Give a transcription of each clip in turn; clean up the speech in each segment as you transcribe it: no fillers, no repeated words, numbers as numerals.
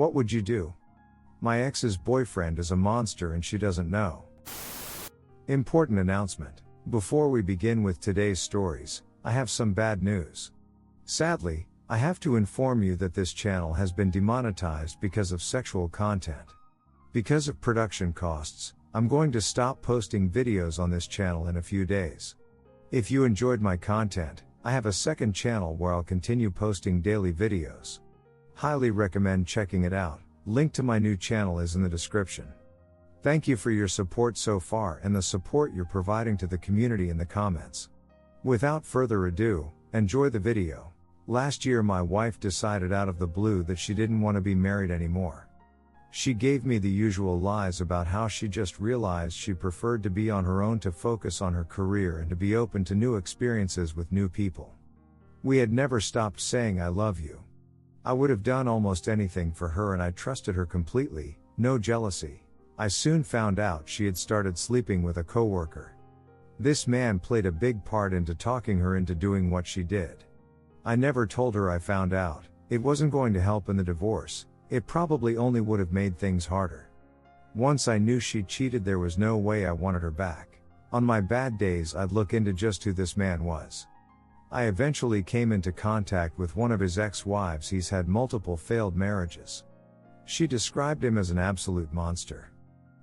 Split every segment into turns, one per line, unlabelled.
What would you do? My ex's boyfriend is a monster and she doesn't know. Important announcement. Before we begin with today's stories, I have some bad news. Sadly, I have to inform you that this channel has been demonetized because of sexual content. Because of production costs, I'm going to stop posting videos on this channel in a few days. If you enjoyed my content, I have a second channel where I'll continue posting daily videos. Highly recommend checking it out. Link to my new channel is in the description. Thank you for your support so far and the support you're providing to the community in the comments. Without further ado, enjoy the video. Last year my wife decided out of the blue that she didn't want to be married anymore. She gave me the usual lies about how she just realized she preferred to be on her own to focus on her career and to be open to new experiences with new people. We had never stopped saying I love you. I would have done almost anything for her and I trusted her completely, no jealousy. I soon found out she had started sleeping with a coworker. This man played a big part into talking her into doing what she did. I never told her I found out. It wasn't going to help in the divorce. It probably only would have made things harder. Once I knew she cheated, there was no way I wanted her back. On my bad days I'd look into just who this man was. I eventually came into contact with one of his ex-wives. He's had multiple failed marriages. She described him as an absolute monster.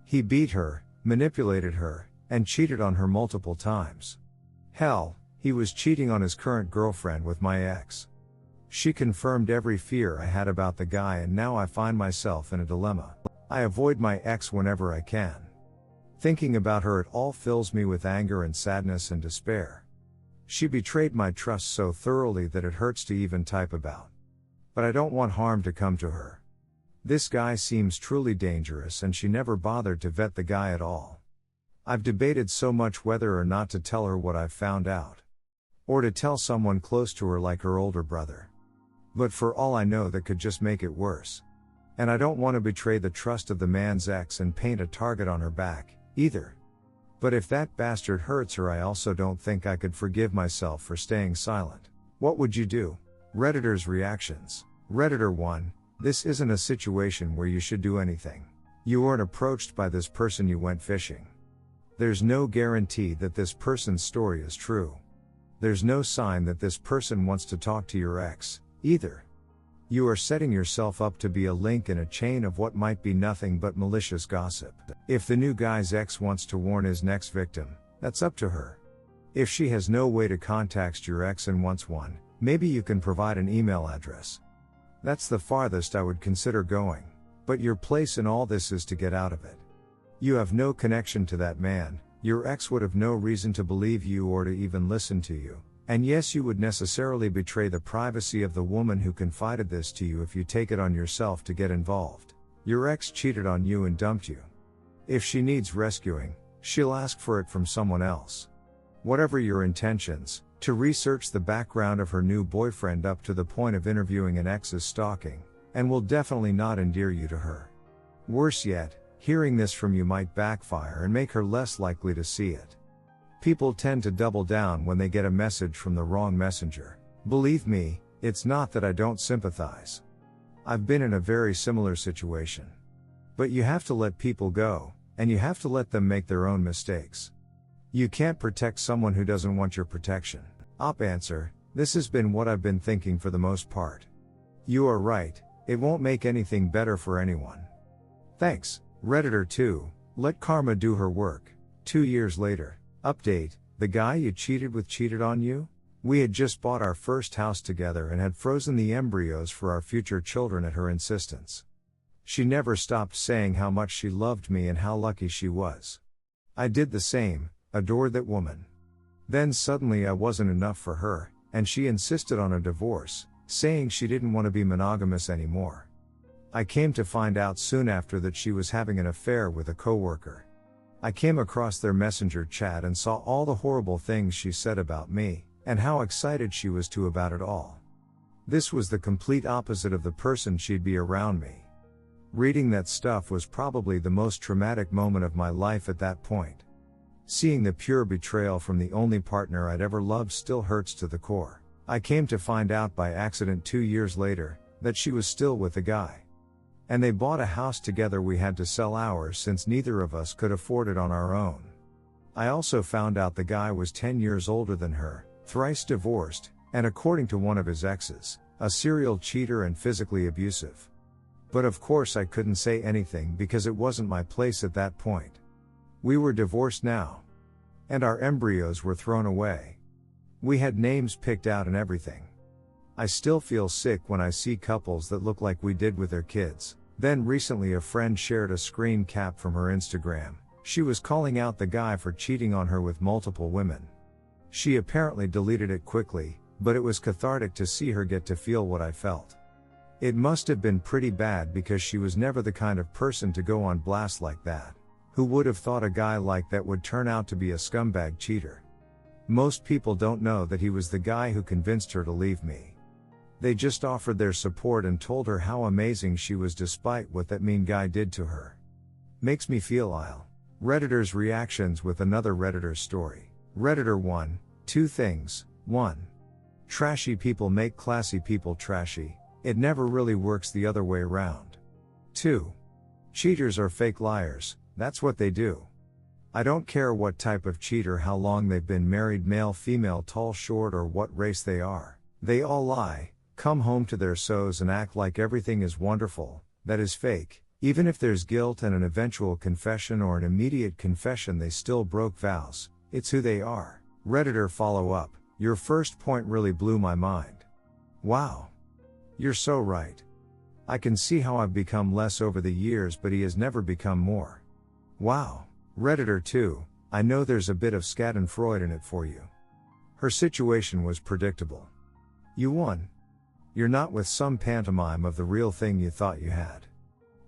He beat her, manipulated her, and cheated on her multiple times. Hell, he was cheating on his current girlfriend with my ex. She confirmed every fear I had about the guy and now I find myself in a dilemma. I avoid my ex whenever I can. Thinking about her it all fills me with anger and sadness and despair. She betrayed my trust so thoroughly that it hurts to even type about. But I don't want harm to come to her. This guy seems truly dangerous and she never bothered to vet the guy at all. I've debated so much whether or not to tell her what I've found out. Or to tell someone close to her like her older brother. But for all I know that could just make it worse. And I don't want to betray the trust of the man's ex and paint a target on her back, either. But if that bastard hurts her I also don't think I could forgive myself for staying silent. What would you do? Redditors' reactions. Redditor 1, this isn't a situation where you should do anything. You weren't approached by this person, you went fishing. There's no guarantee that this person's story is true. There's no sign that this person wants to talk to your ex, either. You are setting yourself up to be a link in a chain of what might be nothing but malicious gossip. If the new guy's ex wants to warn his next victim, that's up to her. If she has no way to contact your ex and wants one, maybe you can provide an email address. That's the farthest I would consider going. But your place in all this is to get out of it. You have no connection to that man, your ex would have no reason to believe you or to even listen to you. And yes, you would necessarily betray the privacy of the woman who confided this to you if you take it on yourself to get involved. Your ex cheated on you and dumped you. If she needs rescuing, she'll ask for it from someone else. Whatever your intentions, to research the background of her new boyfriend up to the point of interviewing an ex's stalking, and will definitely not endear you to her. Worse yet, hearing this from you might backfire and make her less likely to see it. People tend to double down when they get a message from the wrong messenger. Believe me, it's not that I don't sympathize. I've been in a very similar situation. But you have to let people go, and you have to let them make their own mistakes. You can't protect someone who doesn't want your protection. Op answer, this has been what I've been thinking for the most part. You are right, it won't make anything better for anyone. Thanks. Redditor 2, let karma do her work. 2 years later. Update, the guy you cheated with cheated on you? We had just bought our first house together and had frozen the embryos for our future children at her insistence. She never stopped saying how much she loved me and how lucky she was. I did the same, adored that woman. Then suddenly I wasn't enough for her, and she insisted on a divorce, saying she didn't want to be monogamous anymore. I came to find out soon after that she was having an affair with a coworker. I came across their messenger chat and saw all the horrible things she said about me, and how excited she was about it all. This was the complete opposite of the person she'd be around me. Reading that stuff was probably the most traumatic moment of my life at that point. Seeing the pure betrayal from the only partner I'd ever loved still hurts to the core. I came to find out by accident 2 years later, that she was still with the guy. And they bought a house together. We had to sell ours since neither of us could afford it on our own. I also found out the guy was 10 years older than her, thrice divorced, and according to one of his exes, a serial cheater and physically abusive. But of course I couldn't say anything because it wasn't my place at that point. We were divorced now. And our embryos were thrown away. We had names picked out and everything. I still feel sick when I see couples that look like we did with their kids. Then recently a friend shared a screen cap from her Instagram. She was calling out the guy for cheating on her with multiple women. She apparently deleted it quickly, but it was cathartic to see her get to feel what I felt. It must have been pretty bad because she was never the kind of person to go on blast like that. Who would have thought a guy like that would turn out to be a scumbag cheater? Most people don't know that he was the guy who convinced her to leave me. They just offered their support and told her how amazing she was despite what that mean guy did to her. Makes me feel ill. Redditors' reactions with another Redditor's story. Redditor 1, 2 things. 1. Trashy people make classy people trashy. It never really works the other way around. 2. Cheaters are fake liars, that's what they do. I don't care what type of cheater, how long they've been married, male, female, tall, short, or what race they are. They all lie, come home to their sows and act like everything is wonderful. That is fake. Even if there's guilt and an eventual confession or an immediate confession, they still broke vows. It's who they are. Redditor follow-up. Your first point really blew my mind. Wow. You're so right. I can see how I've become less over the years, but he has never become more. Wow. Redditor 2, I know there's a bit of schadenfreude in it for you. Her situation was predictable. You won. You're not with some pantomime of the real thing you thought you had.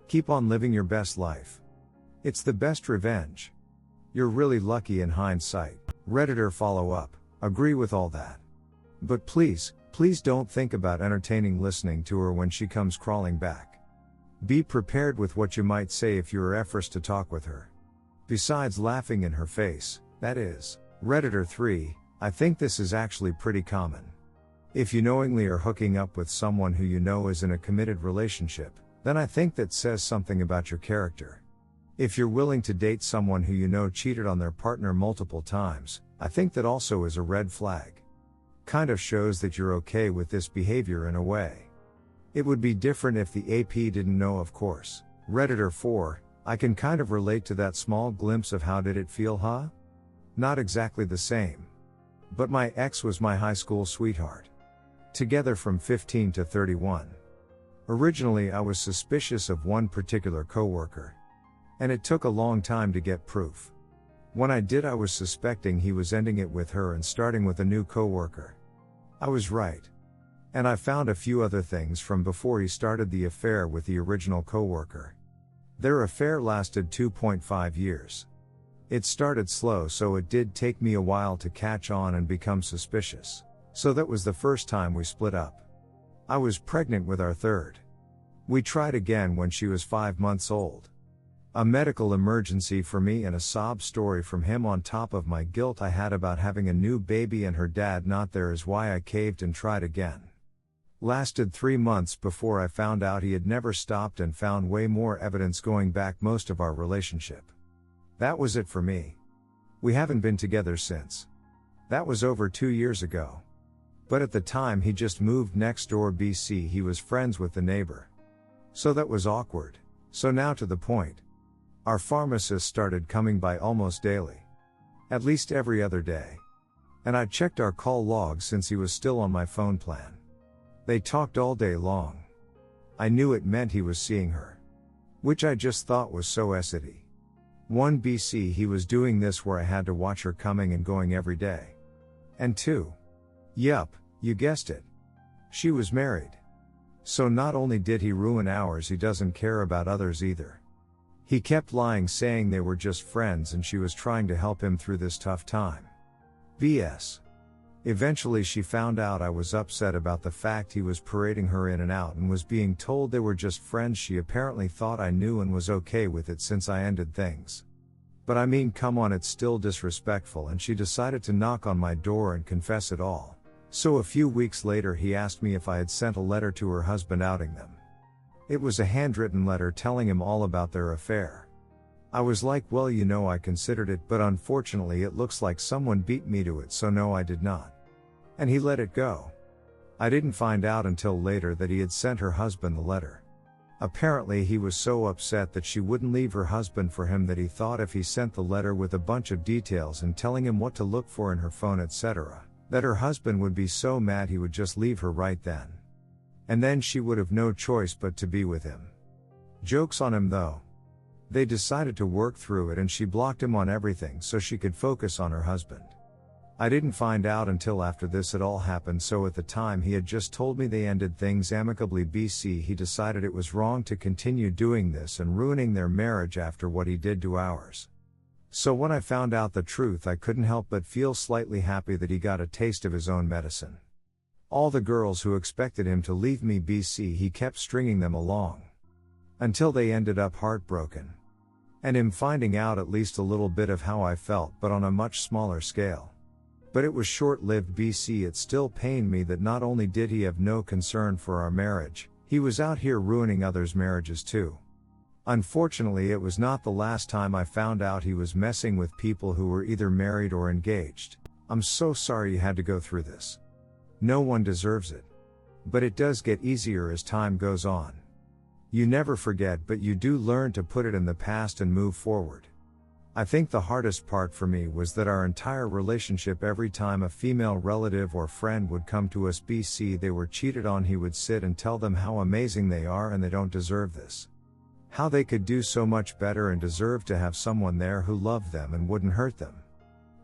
Keep on living your best life. It's the best revenge. You're really lucky in hindsight. Redditor follow-up, agree with all that. But please don't think about entertaining listening to her when she comes crawling back. Be prepared with what you might say if your efforts to talk with her. Besides laughing in her face, that is. Redditor 3, I think this is actually pretty common. If you knowingly are hooking up with someone who you know is in a committed relationship, then I think that says something about your character. If you're willing to date someone who you know cheated on their partner multiple times, I think that also is a red flag. Kind of shows that you're okay with this behavior in a way. It would be different if the AP didn't know, of course. Redditor 4, I can kind of relate to that small glimpse of how did it feel, huh? Not exactly the same. But my ex was my high school sweetheart. Together from 15 to 31. Originally I was suspicious of one particular coworker. And it took a long time to get proof. When I did, I was suspecting he was ending it with her and starting with a new coworker. I was right. And I found a few other things from before he started the affair with the original coworker. Their affair lasted 2.5 years. It started slow, so it did take me a while to catch on and become suspicious. So that was the first time we split up. I was pregnant with our third. We tried again when she was 5 months old. A medical emergency for me and a sob story from him on top of my guilt I had about having a new baby and her dad not there is why I caved and tried again. Lasted 3 months before I found out he had never stopped and found way more evidence going back most of our relationship. That was it for me. We haven't been together since. That was over 2 years ago. But at the time he just moved next door BC, he was friends with the neighbor. So that was awkward. So now to the point. Our pharmacist started coming by almost daily. At least every other day. And I checked our call logs since he was still on my phone plan. They talked all day long. I knew it meant he was seeing her. Which I just thought was so essity. 1 BC, he was doing this where I had to watch her coming and going every day. And 2. Yup, you guessed it. She was married. So not only did he ruin ours, he doesn't care about others either. He kept lying, saying they were just friends and she was trying to help him through this tough time. BS. Eventually she found out I was upset about the fact he was parading her in and out and was being told they were just friends. She apparently thought I knew and was okay with it since I ended things. But I mean, come on, it's still disrespectful, and she decided to knock on my door and confess it all. So a few weeks later he asked me if I had sent a letter to her husband outing them. It was a handwritten letter telling him all about their affair. I was like, well, I considered it, but unfortunately it looks like someone beat me to it, so no, I did not. And he let it go. I didn't find out until later that he had sent her husband the letter. Apparently he was so upset that she wouldn't leave her husband for him that he thought if he sent the letter with a bunch of details and telling him what to look for in her phone, etc., that her husband would be so mad he would just leave her right then. And then she would have no choice but to be with him. Joke's on him though. They decided to work through it and she blocked him on everything so she could focus on her husband. I didn't find out until after this had all happened, so at the time he had just told me they ended things amicably. He decided it was wrong to continue doing this and ruining their marriage after what he did to ours. So when I found out the truth, I couldn't help but feel slightly happy that he got a taste of his own medicine. All the girls who expected him to leave me, he kept stringing them along. Until they ended up heartbroken. And him finding out at least a little bit of how I felt, but on a much smaller scale. But it was short-lived. It still pained me that not only did he have no concern for our marriage, he was out here ruining others' marriages too. Unfortunately, it was not the last time I found out he was messing with people who were either married or engaged. I'm so sorry you had to go through this. No one deserves it. But it does get easier as time goes on. You never forget, but you do learn to put it in the past and move forward. I think the hardest part for me was that our entire relationship, every time a female relative or friend would come to us, they were cheated on, he would sit and tell them how amazing they are and they don't deserve this. How they could do so much better and deserve to have someone there who loved them and wouldn't hurt them.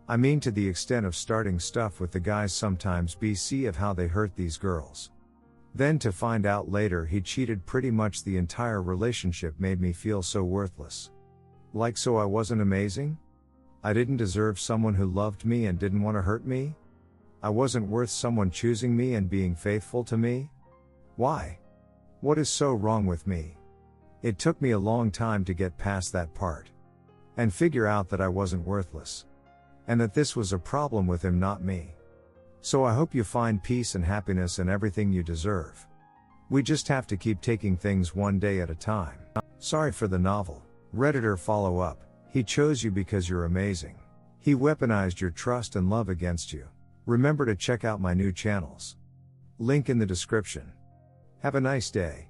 I mean, to the extent of starting stuff with the guys sometimes, of how they hurt these girls. Then to find out later he cheated pretty much the entire relationship made me feel so worthless. Like, so I wasn't amazing? I didn't deserve someone who loved me and didn't want to hurt me? I wasn't worth someone choosing me and being faithful to me? Why? What is so wrong with me? It took me a long time to get past that part. And figure out that I wasn't worthless. And that this was a problem with him, not me. So I hope you find peace and happiness and everything you deserve. We just have to keep taking things one day at a time. Sorry for the novel. Redditor follow up. He chose you because you're amazing. He weaponized your trust and love against you. Remember to check out my new channels. Link in the description. Have a nice day.